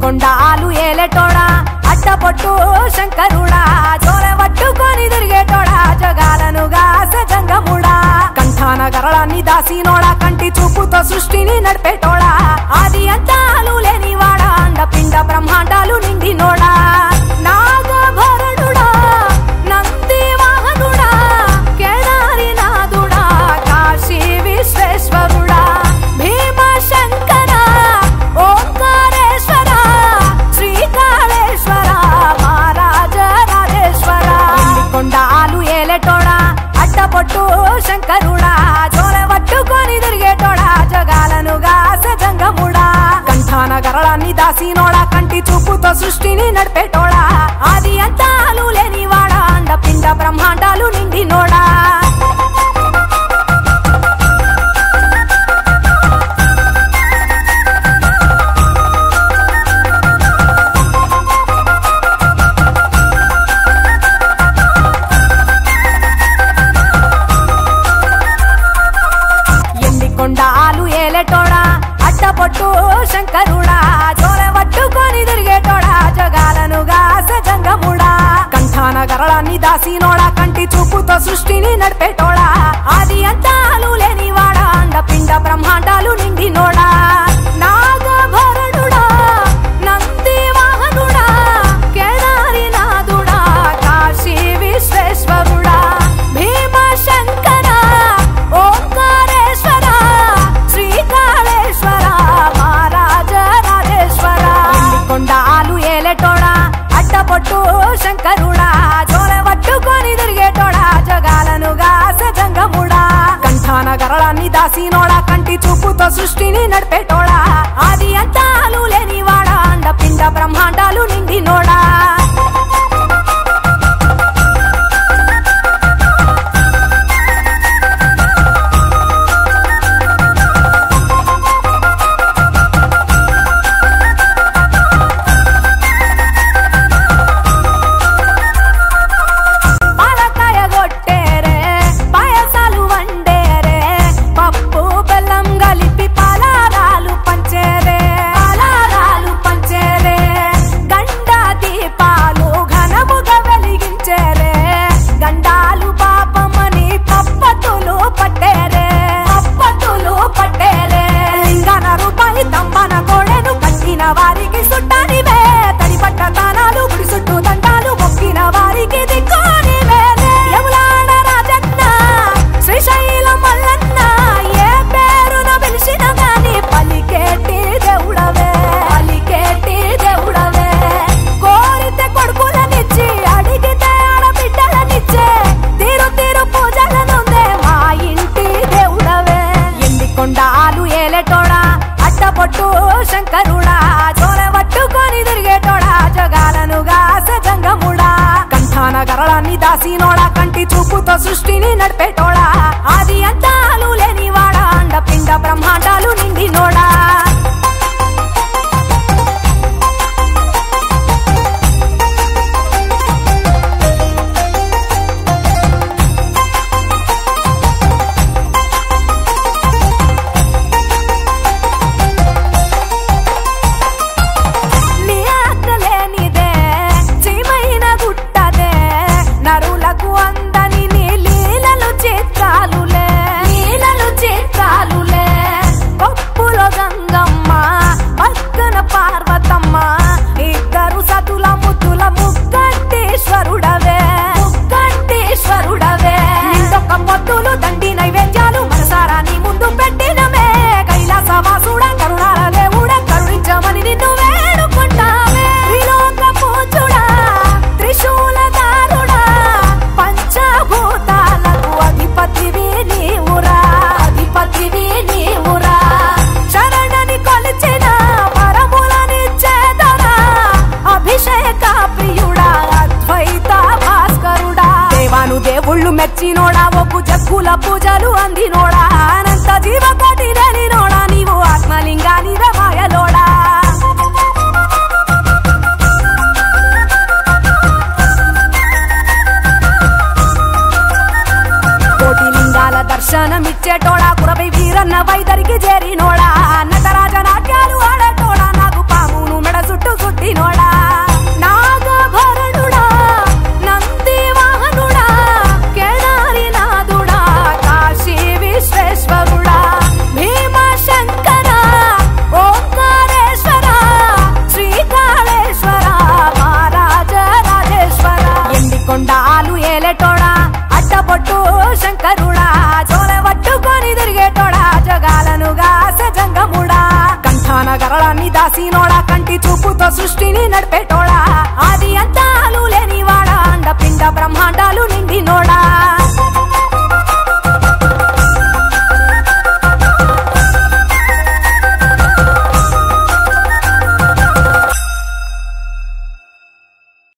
కొండాలు ఏలేటోడా అడ్డపొట్టు శంకరుడా జోల పట్టుకొని తిరిగేటోడా జగాలను గాసె జంగముడా కంఠాన గరళాన్ని దాసినోడా కంటి చూపుతో సృష్టిని నడిపేటోడా ఆది అంతాలు లేనివాడా అండపిండ బ్రహ్మాండాలు నిండినోడా నాగభరణుడా నంది వాహనుడా కేదారి నాథుడా కాశీ విశ్వేశ్వరుడా భీమ శంకర ఓంకారేశ్వర శ్రీకాళేశ్వర మహారాజ రాజేశ్వర కొండాలు ఏలేటోడా అడ్డపొట్టు శంకరుడా జోల పట్టుకొని తిరిగేటోడా జగాలను గాసె జంగముడా కంఠాన గరళాన్ని దాసినోడా కంటి చూపుతో సృష్టిని నడిపేటోడా ఆది అంతాలు లేనివాడా అండపిండ బ్రహ్మాండాలు నిండినోడా కొండాలు ఏలేటోడా అడ్డపొట్టు శంకరుడా జోల పట్టుకొని తిరిగేటోడా జగాలను గాసె జంగముడా కంఠాన గరళాన్ని దాసినోడా కంటి చూపుతో సృష్టిని నడిపేటోడా ఆది అంతాలు లేనివాడా అండపిండ బ్రహ్మాండాలు నిండినోడా నాగభరణుడా నంది వాహనుడా కేదారి నాథుడా కాశీ విశ్వేశ్వరుడా భీమ శంకర ఓంకారేశ్వర శ్రీకాళేశ్వర మహారాజ రాజేశ్వర కొండాలు ఏలేటోడా అడ్డపొట్టు శంకరుడా జోల పట్టుకొని తిరిగేటోడా జగాలను గాసె జంగముడా కంఠాన గరళాన్ని దాసినోడా కంటి చూపుతో సృష్టిని నడిపేటోడా ఆది అంతాలు లేనివాడా అండపిండ బ్రహ్మాండాలు నిండినోడా వారికి సుట్టానివే తడి పట్ట తానాలు గుడి చుట్టూ దండాలు మొక్కిన వారికి దిక్కునివే యములాడ రాజన్న శ్రీశైలం మల్లన్న ఏ పేరున పిలిచిన గాని పలికేటి దేవుడవే కోరితే కొడుకులనిచ్చి అడిగితే ఆడబిడ్డలనిచ్చే తీరు తీరు పూజలనుందే మా ఇంటి దేవుడవే ఎండి కొండాలు ఏలేటోడా అడ్డపొట్టు శంకరుడా జోల పట్టుకొని తిరిగేటోడా జగాలను గాసె జంగముడా కంఠాన గరళాన్ని దాసినోడా కంటి చూపుతో సృష్టిని నడిపేటోడా ఆది అంతాలు లేనివాడా అండపిండ బ్రహ్మాండాలు నిండినోడా నరులకు అందని నీ లీలలు దాసినోడా కంటి చూపుతో సృష్టిని నడిపేటోడా